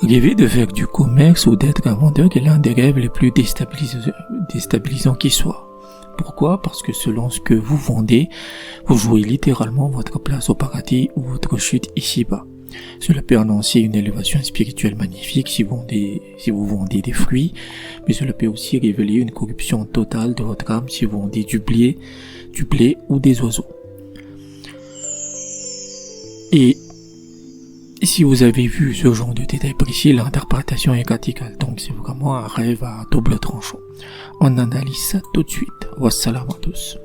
Rêver de faire du commerce ou d'être un vendeur est l'un des rêves les plus déstabilisants qui soit. Pourquoi? Parce que selon ce que vous vendez, vous jouez littéralement votre place au paradis ou votre chute ici-bas. Cela peut annoncer une élévation spirituelle magnifique si vous vendez des fruits, mais cela peut aussi révéler une corruption totale de votre âme si vous vendez du blé ou des oiseaux. Et si vous avez vu ce genre de détails précis, l'interprétation est radicale, donc c'est vraiment un rêve à double tranchant. On analyse ça tout de suite. Wassalam à tous.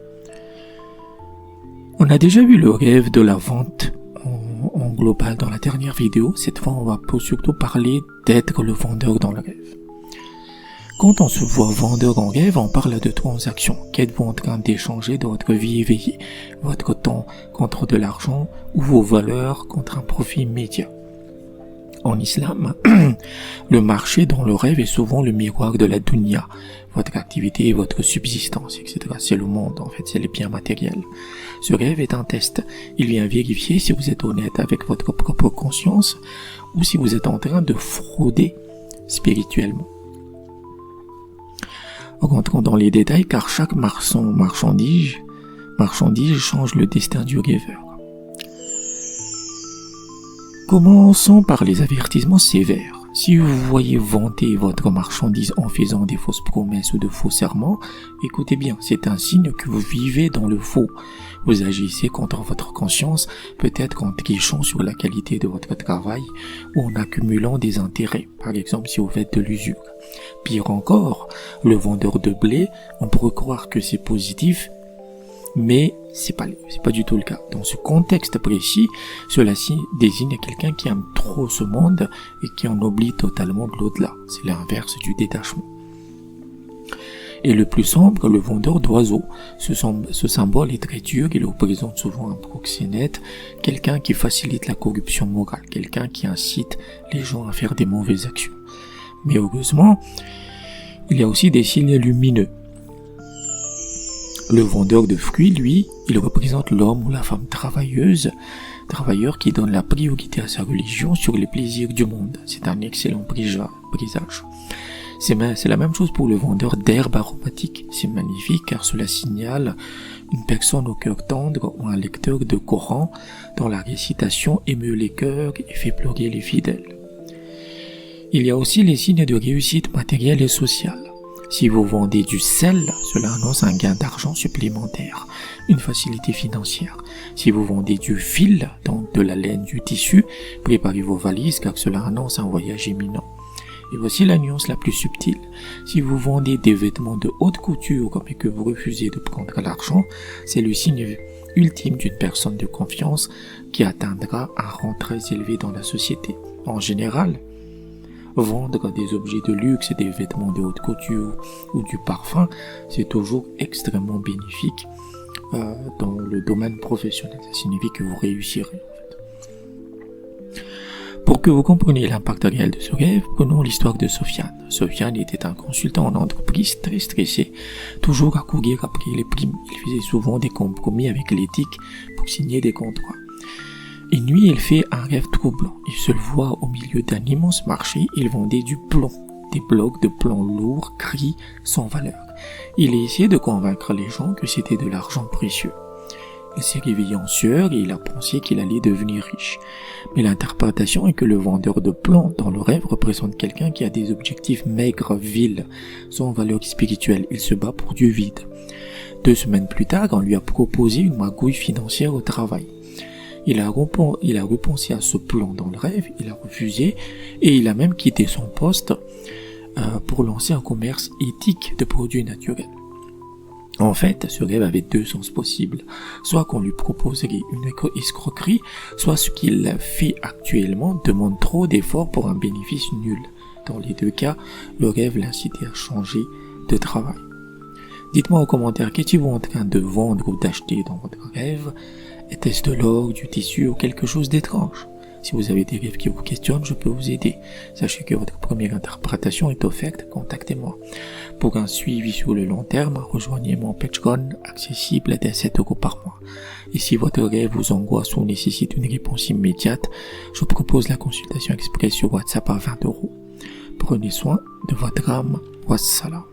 On a déjà vu le rêve de la vente en global dans la dernière vidéo. Cette fois, on va surtout parler d'être le vendeur dans le rêve. Quand on se voit vendeur en rêve, on parle de transactions. Qu'êtes-vous en train d'échanger dans votre vie éveillée? Votre temps contre de l'argent ou vos valeurs contre un profit immédiat? En islam, le marché dans le rêve est souvent le miroir de la dunya, votre activité, votre subsistance, etc. C'est le monde, en fait, c'est les biens matériels. Ce rêve est un test. Il vient vérifier si vous êtes honnête avec votre propre conscience ou si vous êtes en train de frauder spirituellement. Rentrons dans les détails car chaque marchandise change le destin du rêveur. Commençons par les avertissements sévères. Si vous voyez vanter votre marchandise en faisant des fausses promesses ou de faux serments, écoutez bien, c'est un signe que vous vivez dans le faux. Vous agissez contre votre conscience, peut-être en trichant sur la qualité de votre travail ou en accumulant des intérêts, par exemple si vous faites de l'usure. Pire encore, le vendeur de blé, on pourrait croire que c'est positif, mais c'est pas du tout le cas. Dans ce contexte précis, cela désigne quelqu'un qui aime trop ce monde et qui en oublie totalement de l'au-delà. C'est l'inverse du détachement. Et le plus sombre, le vendeur d'oiseaux. Ce symbole est très dur, il représente souvent un proxénète, quelqu'un qui facilite la corruption morale, quelqu'un qui incite les gens à faire des mauvaises actions. Mais heureusement, il y a aussi des signes lumineux. Le vendeur de fruits, lui, il représente l'homme ou la femme travailleur qui donne la priorité à sa religion sur les plaisirs du monde. C'est un excellent présage. C'est la même chose pour le vendeur d'herbes aromatiques. C'est magnifique car cela signale une personne au cœur tendre ou un lecteur de Coran dont la récitation émeut les cœurs et fait pleurer les fidèles. Il y a aussi les signes de réussite matérielle et sociale. Si vous vendez du sel, cela annonce un gain d'argent supplémentaire, une facilité financière. Si vous vendez du fil, donc de la laine, du tissu, préparez vos valises car cela annonce un voyage imminent. Et voici la nuance la plus subtile. Si vous vendez des vêtements de haute couture mais que vous refusez de prendre l'argent, c'est le signe ultime d'une personne de confiance qui atteindra un rang très élevé dans la société. En général, vendre des objets de luxe et des vêtements de haute couture ou du parfum, c'est toujours extrêmement bénéfique dans le domaine professionnel. Ça signifie que vous réussirez. Pour que vous compreniez l'impact réel de ce rêve, prenons l'histoire de Sofiane. Sofiane était un consultant en entreprise très stressé, toujours à courir après les primes. Il faisait souvent des compromis avec l'éthique pour signer des contrats. Une nuit, il fait un rêve troublant. Il se le voit au milieu d'un immense marché. Il vendait du plomb, des blocs de plomb lourds, gris, sans valeur. Il a essayé de convaincre les gens que c'était de l'argent précieux. Il s'est réveillé en sueur et il a pensé qu'il allait devenir riche. Mais l'interprétation est que le vendeur de plomb dans le rêve représente quelqu'un qui a des objectifs maigres, vils, sans valeur spirituelle. Il se bat pour du vide. 2 semaines plus tard, on lui a proposé une magouille financière au travail. Il a repensé à ce plan dans le rêve, il a refusé et il a même quitté son poste pour lancer un commerce éthique de produits naturels. En fait, ce rêve avait 2 sens possibles. Soit qu'on lui proposerait une escroquerie, soit ce qu'il fait actuellement demande trop d'efforts pour un bénéfice nul. Dans les 2 cas, le rêve l'incitait à changer de travail. Dites-moi en commentaire, qu'êtes-vous en train de vendre ou d'acheter dans votre rêve? Était-ce de l'or, du tissu ou quelque chose d'étrange? Si vous avez des rêves qui vous questionnent, je peux vous aider. Sachez que votre première interprétation est offerte, contactez-moi. Pour un suivi sur le long terme, rejoignez mon Patreon accessible dès 7 € par mois. Et si votre rêve vous angoisse ou nécessite une réponse immédiate, je propose la consultation express sur WhatsApp à 20 €. Prenez soin de votre âme. Wassalam.